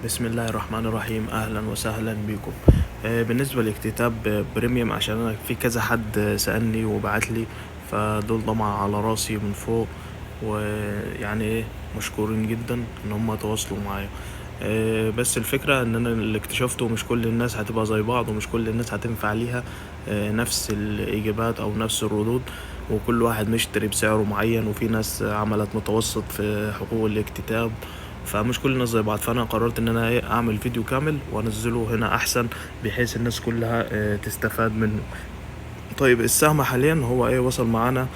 بسم الله الرحمن الرحيم، اهلا وسهلا بكم. بالنسبه لاكتتاب بريميوم، عشان انا في كذا حد سالني وبعت لي، فدول طبعا على راسي من فوق. ويعني ايه، مشكورين جدا ان هم تواصلوا معايا. بس الفكره ان انا اللي اكتشفته مش كل الناس هتبقى زي بعض، ومش كل الناس هتنفع ليها نفس الاجابات او نفس الردود. وكل واحد مشتري بسعره معين، وفي ناس عملت متوسط في حقوق الاكتتاب، فمش كل الناس زي بعض. فانا قررت ان انا اعمل فيديو كامل وانزله هنا احسن، بحيث الناس كلها تستفاد منه. طيب السهم حاليا هو وصل معانا،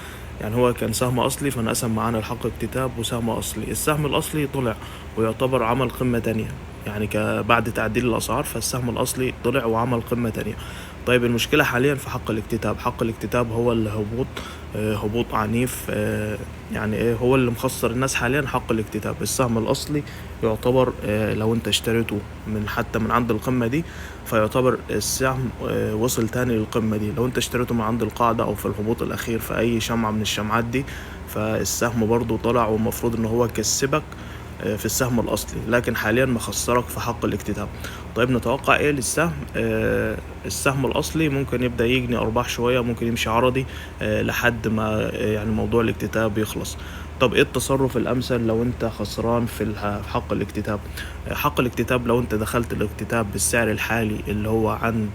يعني هو كان سهم اصلي فانقسم معانا الحق اكتتاب وسهم اصلي. السهم الاصلي طلع ويعتبر عمل قمة تانية، يعني بعد تعديل الاسعار فالسهم الاصلي طلع وعمل قمة تانية. طيب المشكلة حاليا في حق الاكتتاب. حق الاكتتاب هو اللي هبوط عنيف، يعني هو اللي مخسر الناس حاليا. حق الاكتتاب السهم الاصلي يعتبر لو انت اشتريته حتى من عند القمة دي، فيعتبر السهم وصل تاني للقمة دي. لو انت اشتريته من عند القاعدة او في الهبوط الاخير في اي شمعة من الشمعات دي، فالسهم برضو طلع، والمفروض ان هو كسبك في السهم الاصلي، لكن حاليا مخسرك في حق الاكتتاب. طيب نتوقع ايه للسهم؟ السهم الاصلي ممكن يبدأ يجني ارباح شوية، ممكن يمشي عرضي لحد ما يعني موضوع الاكتتاب يخلص. طب ايه التصرف الامثل لو انت خسران في حق الاكتتاب؟ حق الاكتتاب لو انت دخلت الاكتتاب بالسعر الحالي اللي هو عند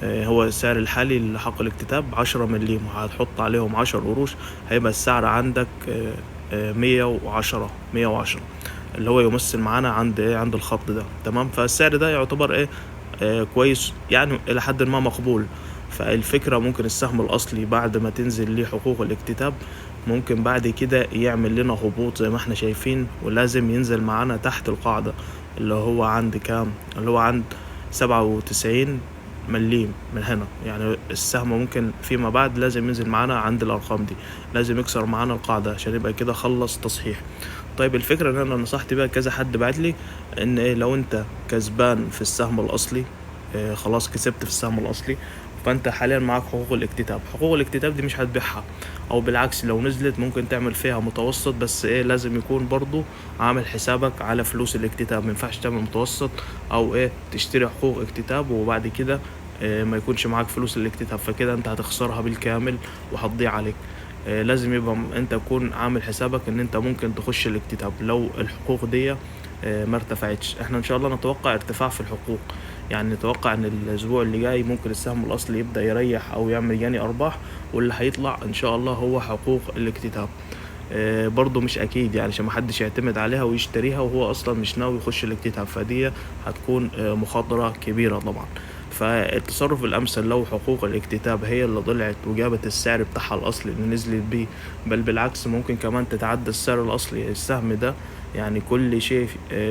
هو السعر الحالي لحق الاكتتاب 10 مليم، وهتحط عليهم 10 قروش، هيبقى السعر عندك 110 اللي هو يمثل معانا عند الخط ده. تمام، فالسعر ده يعتبر كويس، يعني الى حد ما مقبول. فالفكرة ممكن السهم الاصلي بعد ما تنزل ليه حقوق الاكتتاب، ممكن بعد كده يعمل لنا هبوط زي ما احنا شايفين، ولازم ينزل معانا تحت القاعدة اللي هو عند كام، اللي هو عند 97 مليم من هنا. يعني السهم ممكن فيما بعد لازم ينزل معانا عند الارقام دي، لازم يكسر معانا القاعدة عشان يبقى كده خلص تصحيح. طيب الفكرة ان انا نصحت بيها كذا حد بعت لي، ان لو انت كسبان في السهم الاصلي، خلاص كسبت في السهم الاصلي، فانت حاليا معاك حقوق الاكتتاب. حقوق الاكتتاب دي مش هتبيعها، او بالعكس لو نزلت ممكن تعمل فيها متوسط، بس لازم يكون برضو عامل حسابك على فلوس الاكتتاب. ما ينفعش تعمل متوسط او تشتري حقوق اكتتاب وبعد كده ما يكونش معاك فلوس الاكتتاب، فكده انت هتخسرها بالكامل وهتضيع عليك. لازم يبقى انت تكون عامل حسابك ان انت ممكن تخش الاكتتاب لو الحقوق دي ما ارتفعتش. احنا ان شاء الله نتوقع ارتفاع في الحقوق، يعني نتوقع ان الاسبوع اللي جاي ممكن السهم الاصلي يبدأ يريح او يعمل يعني ارباح، واللي هيطلع ان شاء الله هو حقوق الاكتتاب. برضو مش اكيد، يعني عشان محدش يعتمد عليها ويشتريها وهو اصلا مش ناوي يخش الاكتتاب، فدي هتكون مخاطرة كبيرة طبعا. فالتصرف الامثل لو حقوق الاكتتاب هي اللي طلعت وجابت السعر بتاعها الاصلي اللي نزلت بيه، بل بالعكس ممكن كمان تتعدى السعر الاصلي. السهم ده يعني كل شيء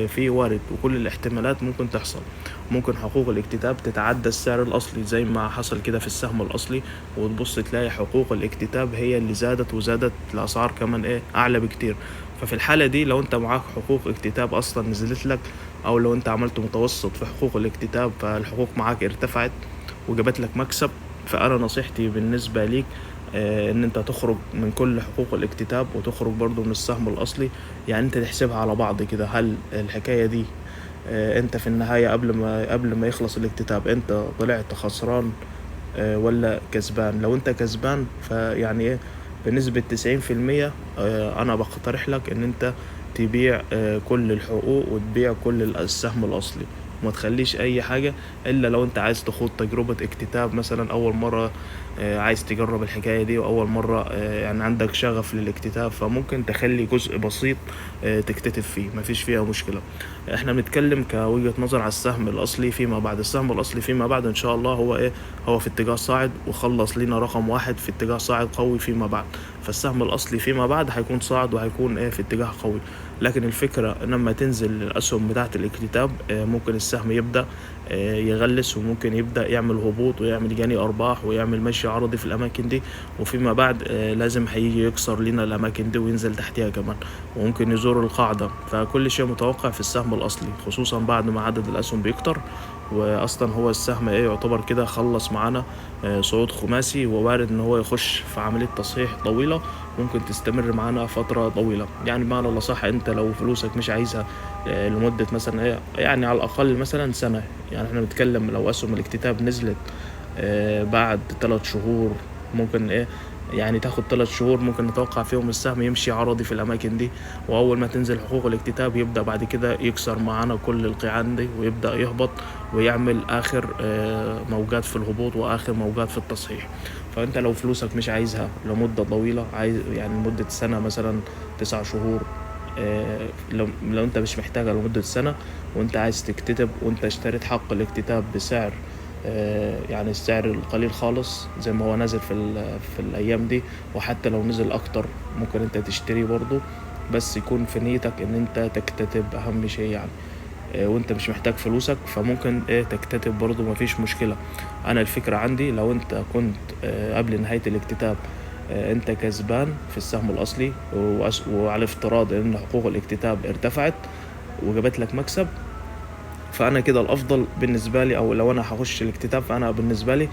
فيه وارد، وكل الاحتمالات ممكن تحصل. ممكن حقوق الاكتتاب تتعدى السعر الاصلي زي ما حصل كده في السهم الاصلي، وتبص تلاقي حقوق الاكتتاب هي اللي زادت الاسعار كمان اعلى بكتير. ففي الحالة دي لو انت معاك حقوق اكتتاب اصلا نزلت لك، او لو انت عملت متوسط في حقوق الاكتتاب فالحقوق معاك ارتفعت وجابت لك مكسب، فانا نصيحتي بالنسبة ليك ان انت تخرج من كل حقوق الاكتتاب وتخرج برضو من السهم الاصلي. يعني انت تحسبها على بعض كده، هل الحكاية دي انت في النهاية قبل ما يخلص الاكتتاب انت طلعت خسران ولا كسبان؟ لو انت كسبان فيعني بنسبة 90%، انا بقترح لك ان انت تبيع كل الحقوق وتبيع كل السهم الاصلي، وما تخليش اي حاجة الا لو انت عايز تخوض تجربة اكتتاب مثلا اول مرة، عايز تجرب الحكاية دي واول مرة، يعني عندك شغف للاكتتاب، فممكن تخلي جزء بسيط تكتتب فيه، مفيش فيها مشكلة. احنا بنتكلم كوجهة نظر على السهم الاصلي فيما بعد. السهم الاصلي فيما بعد ان شاء الله هو في اتجاه صاعد، وخلص لينا رقم 1 في اتجاه صاعد قوي فيما بعد. فالسهم الاصلي فيما بعد هيكون صاعد وهيكون في اتجاه قوي. لكن الفكرة لما تنزل الاسهم بتاعة الاكتتاب ممكن السهم يبدأ يغلس، وممكن يبدأ يعمل هبوط ويعمل جاني ارباح ويعمل مشي عرضي في الاماكن دي، وفيما بعد لازم هيجي يكسر لنا الاماكن دي وينزل تحتها كمان، وممكن يزور القاعدة. فكل شيء متوقع في السهم الاصلي، خصوصا بعد ما عدد الاسهم بيكتر وأصلا هو السهم يعتبر كده خلص معانا صعود خماسي، ووارد إن هو يخش في عملية تصحيح طويلة ممكن تستمر معانا فترة طويلة. يعني بمعنى الأصح أنت لو فلوسك مش عايزها لمدة مثلا يعني على الأقل مثلا سنة، يعني احنا بنتكلم لو أسهم الاكتتاب نزلت بعد 3 شهور، ممكن يعني تاخد 3 شهور ممكن نتوقع فيهم السهم يمشي عرضي في الأماكن دي، وأول ما تنزل حقوق الاكتتاب يبدأ بعد كده يكسر معانا كل القيعان دي ويبدأ يهبط ويعمل آخر موجات في الهبوط وآخر موجات في التصحيح. فأنت لو فلوسك مش عايزها لمدة طويلة، عايز يعني لمدة سنة مثلا 9 شهور، لو انت مش محتاجها لمدة سنة وانت عايز تكتتب وانت اشتريت حق الاكتتاب بسعر يعني السعر القليل خالص زي ما هو نازل في الايام دي، وحتى لو نزل اكتر ممكن انت تشتري برضو، بس يكون في نيتك ان انت تكتتب اهم شيء يعني. وانت مش محتاج فلوسك فممكن تكتتب برضو مفيش مشكلة. انا الفكرة عندي لو انت كنت قبل نهاية الاكتتاب انت كسبان في السهم الاصلي وعلى افتراض ان حقوق الاكتتاب ارتفعت وجابت لك مكسب، فانا كده الافضل بالنسبه لي، او لو انا هخش الاكتتاب فانا بالنسبه لي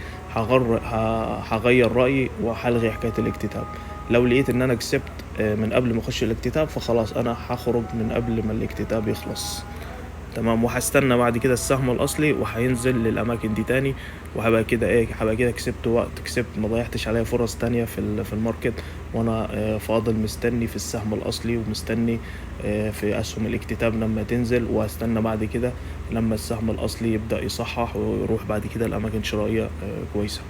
هغير رايي وهلغي حكايه الاكتتاب. لو لقيت ان انا كسبت من قبل ما اخش الاكتتاب فخلاص انا هخرج من قبل ما الاكتتاب يخلص، تمام. وهستنى بعد كده السهم الاصلي وهينزل للاماكن دي تاني، وهبقى كده هبقى كده كسبت وقت، كسبت ما ضيعتش عليا فرص تانية في الماركت، وانا فاضل مستني في السهم الاصلي ومستني في اسهم الاكتتاب لما تنزل، وهستنى بعد كده لما السهم الاصلي يبدأ يصحح ويروح بعد كده الاماكن شرائية كويسة.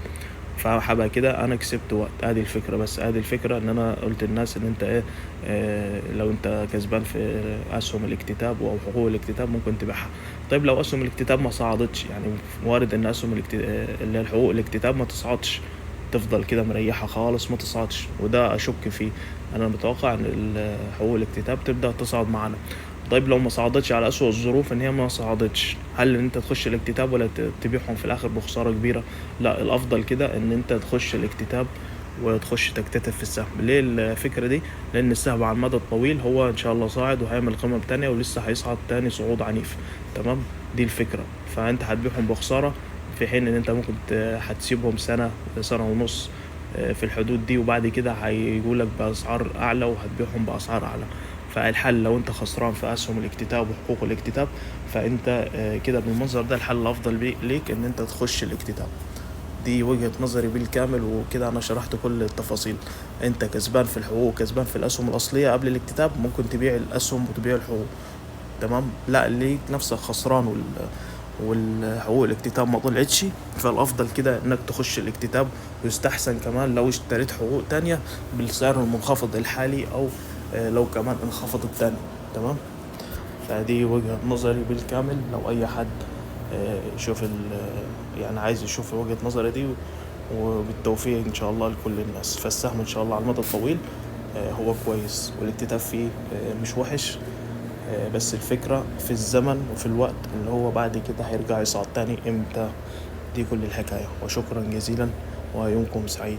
فهبقى كده انا كسبت وقت. ادي الفكره، بس ادي الفكره ان انا قلت للناس ان انت لو انت كسبان في اسهم الاكتتاب او حقوق الاكتتاب ممكن تبيعها. طيب لو اسهم الاكتتاب ما صعدتش، يعني وارد ان اسهم اللي هي حقوق الاكتتاب ما تصعدش، تفضل كده مريحة خالص ما تصعدش، وده اشك فيه. انا متوقع ان حقوق الاكتتاب تبدأ تصعد معانا. طيب لو ما صعدتش على أسوأ الظروف ان هي ما صعدتش، هل ان انت تخش الاكتتاب ولا تبيعهم في الاخر بخسارة كبيرة؟ لا، الافضل كده ان انت تخش الاكتتاب وتخش تكتتب في السهم. ليه الفكرة دي؟ لان السهم على المدى الطويل هو ان شاء الله صاعد وهيعمل قمم تانية ولسه هيصعد تاني صعود عنيف، تمام. دي الفكرة. فانت هتبيعهم بخسارة في حين ان انت ممكن هتسيبهم سنة سنة ونص في الحدود دي، وبعد كده هيقولك بأسعار أعلى وهتبيعهم بأسعار أعلى. فالحل لو انت خسران في اسهم الاكتتاب وحقوق الاكتتاب فانت كده بالمنظر ده الحل الافضل ليك ان انت تخش الاكتتاب. دي وجهة نظري بالكامل، وكده انا شرحت كل التفاصيل. انت كسبان في الحقوق كسبان في الاسهم الاصلية قبل الاكتتاب ممكن تبيع الاسهم وتبيع الحقوق، تمام. لا، ليك نفسك خسران والحقوق الاكتتاب ما طلعتش، فالافضل كده انك تخش الاكتتاب، ويستحسن كمان لو اشتريت حقوق تانية بالسعر المنخفض الحالي او لو كمان انخفضت تاني، تمام. فدي وجهة نظري بالكامل. لو اي حد يشوف يعني عايز يشوف وجهة نظري دي، وبالتوفيق ان شاء الله لكل الناس. فالسهم ان شاء الله على المدى الطويل هو كويس والاكتتاب فيه مش وحش، بس الفكرة في الزمن وفي الوقت اللي هو بعد كده هيرجع يصعد تاني امتى. دي كل الحكاية، وشكرا جزيلا ويومكم سعيد.